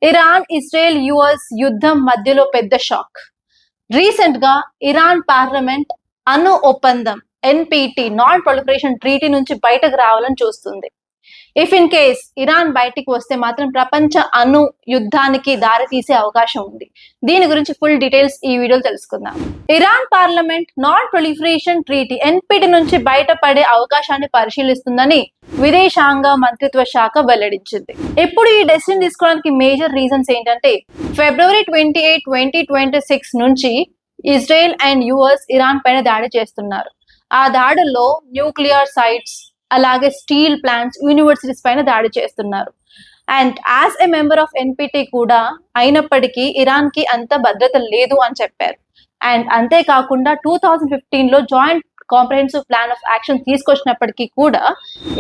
Iran Israel US యుద్ధం మధ్యలో పెద్ద షాక్. రీసెంట్ గా ఇరాన్ పార్లమెంట్ అణు ఒప్పందం ఎన్పిటి నాన్ ప్రొలిఫరేషన్ ట్రీటీ నుంచి బయటకు రావాలని చూస్తుంది. ఇఫ్ ఇన్ కేస్ ఇరాన్ బయటికి వస్తే మాత్రం ప్రపంచ అణు యుద్ధానికి దారి తీసే అవకాశం ఉంది. దీని గురించి ఫుల్ డీటెయిల్స్ ఈ వీడియోలో తెలుసుకుందాం. Iran parliament non proliferation treaty NPT నుంచి బయటపడే అవకాశాన్ని పరిశీలిస్తుందని విదేశాంగ మంత్రిత్వ శాఖ వెల్లడించింది. ఇప్పుడు ఈ డెసిషన్ తీసుకోవడానికి మేజర్ రీజన్స్ ఏంటంటే ఫిబ్రవరి 28, 2026 నుంచి ఇజ్రాయెల్ అండ్ యుఎస్ ఇరాన్ పైన దాడి చేస్తున్నారు. ఆ దాడుల్లో న్యూక్లియర్ సైట్స్ అలాగే స్టీల్ ప్లాంట్స్ యూనివర్సిటీస్ పైన దాడి చేస్తున్నారు. And as a member of NPT కూడా అయినప్పటికీ ఇరాన్ కి అంత భద్రత లేదు అని చెప్పారు. అండ్ అంతేకాకుండా 2015లో joint comprehensive plan of action తీసుకొచ్చినప్పటికీ కూడా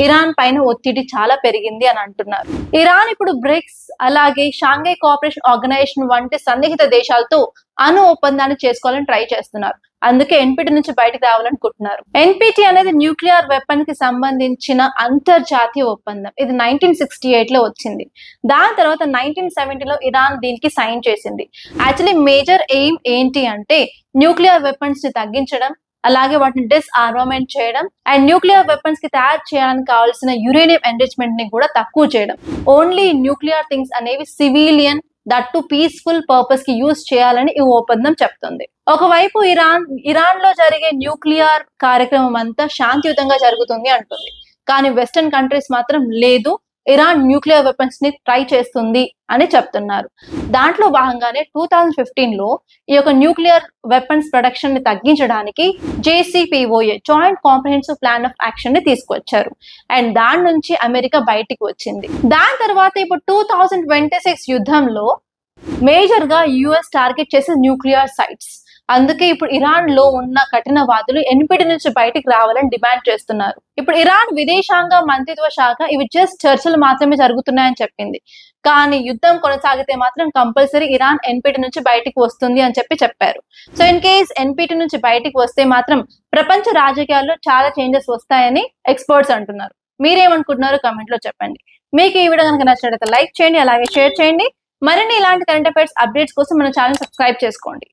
ఇరాన్ పైన ఒత్తిడి చాలా పెరిగింది అని అంటున్నారు. ఇరాన్ ఇప్పుడు బ్రిక్స్ అలాగే షాంఘై కోఆపరేషన్ ఆర్గనైజేషన్ వంటి సన్నిహిత దేశాలతో అణు ఒప్పందాన్ని చేసుకోవాలని ట్రై చేస్తున్నారు. అందుకే ఎన్పిటి నుంచి బయటకు రావాలనుకుంటున్నారు. ఎన్పిటి అనేది న్యూక్లియర్ వెపన్ కి సంబంధించిన అంతర్జాతీయ ఒప్పందం. ఇది 1968లో వచ్చింది. దాని తర్వాత 1970లో ఇరాన్ దీనికి సైన్ చేసింది. యాక్చువల్లీ మేజర్ ఎయిమ్ ఏంటి అంటే న్యూక్లియర్ వెపన్స్ ని తగ్గించడం, అలాగే వాటిని డిస్ఆర్మమెంట్ చేయడం అండ్ న్యూక్లియర్ వెపన్స్ కి తయారు చేయడానికి కావాల్సిన యురేనియం ఎన్రిచ్మెంట్ ని కూడా తక్కువ చేయడం. ఓన్లీ న్యూక్లియర్ థింగ్స్ అనేవి civilian that to peaceful purpose కి యూజ్ చేయాలని ఈ ఒప్పందం చెప్తుంది. ఒకవైపు ఇరాన్ లో జరిగే న్యూక్లియర్ కార్యక్రమం అంతా శాంతియుతంగా జరుగుతుంది అంటుంది. కానీ వెస్టర్న్ కంట్రీస్ మాత్రం లేదు, ఇరాన్ న్యూక్లియర్ వెపన్స్ ని ట్రై చేస్తుంది అని చెప్తున్నారు. దాంట్లో భాగంగానే 2015లో ఈ యొక్క న్యూక్లియర్ వెపన్స్ ప్రొడక్షన్ ని తగ్గించడానికి JCPOA joint comprehensive plan of action ని తీసుకొచ్చారు. అండ్ దాని నుంచి అమెరికా బయటికి వచ్చింది. దాని తర్వాత ఇప్పుడు 2026 యుద్ధంలో మేజర్ గా యుఎస్ టార్గెట్ చేసే న్యూక్లియర్ సైట్స్. అందుకే ఇప్పుడు ఇరాన్ లో ఉన్న కఠినవాదులు ఎన్పిటి నుంచి బయటికి రావాలని డిమాండ్ చేస్తున్నారు. ఇప్పుడు ఇరాన్ విదేశాంగ మంత్రిత్వ శాఖ ఇవి జస్ట్ చర్చలు మాత్రమే జరుగుతున్నాయని చెప్పింది. కానీ యుద్ధం కొనసాగితే మాత్రం కంపల్సరీ ఇరాన్ ఎన్పిటి నుంచి బయటికి వస్తుంది అని చెప్పారు. సో ఇన్ కేస్ ఎన్పిటి నుంచి బయటికి వస్తే మాత్రం ప్రపంచ రాజకీయాల్లో చాలా చేంజెస్ వస్తాయని ఎక్స్పర్ట్స్ అంటున్నారు. మీరేమనుకుంటున్నారు కామెంట్ లో చెప్పండి. మీకు ఈ వీడియో కనుక నచ్చినట్లయితే లైక్ చేయండి, అలాగే షేర్ చేయండి. మరిన్ని ఇలాంటి కరెంట్ అఫైర్స్ అప్డేట్స్ కోసం మన ఛానల్ సబ్స్క్రైబ్ చేసుకోండి.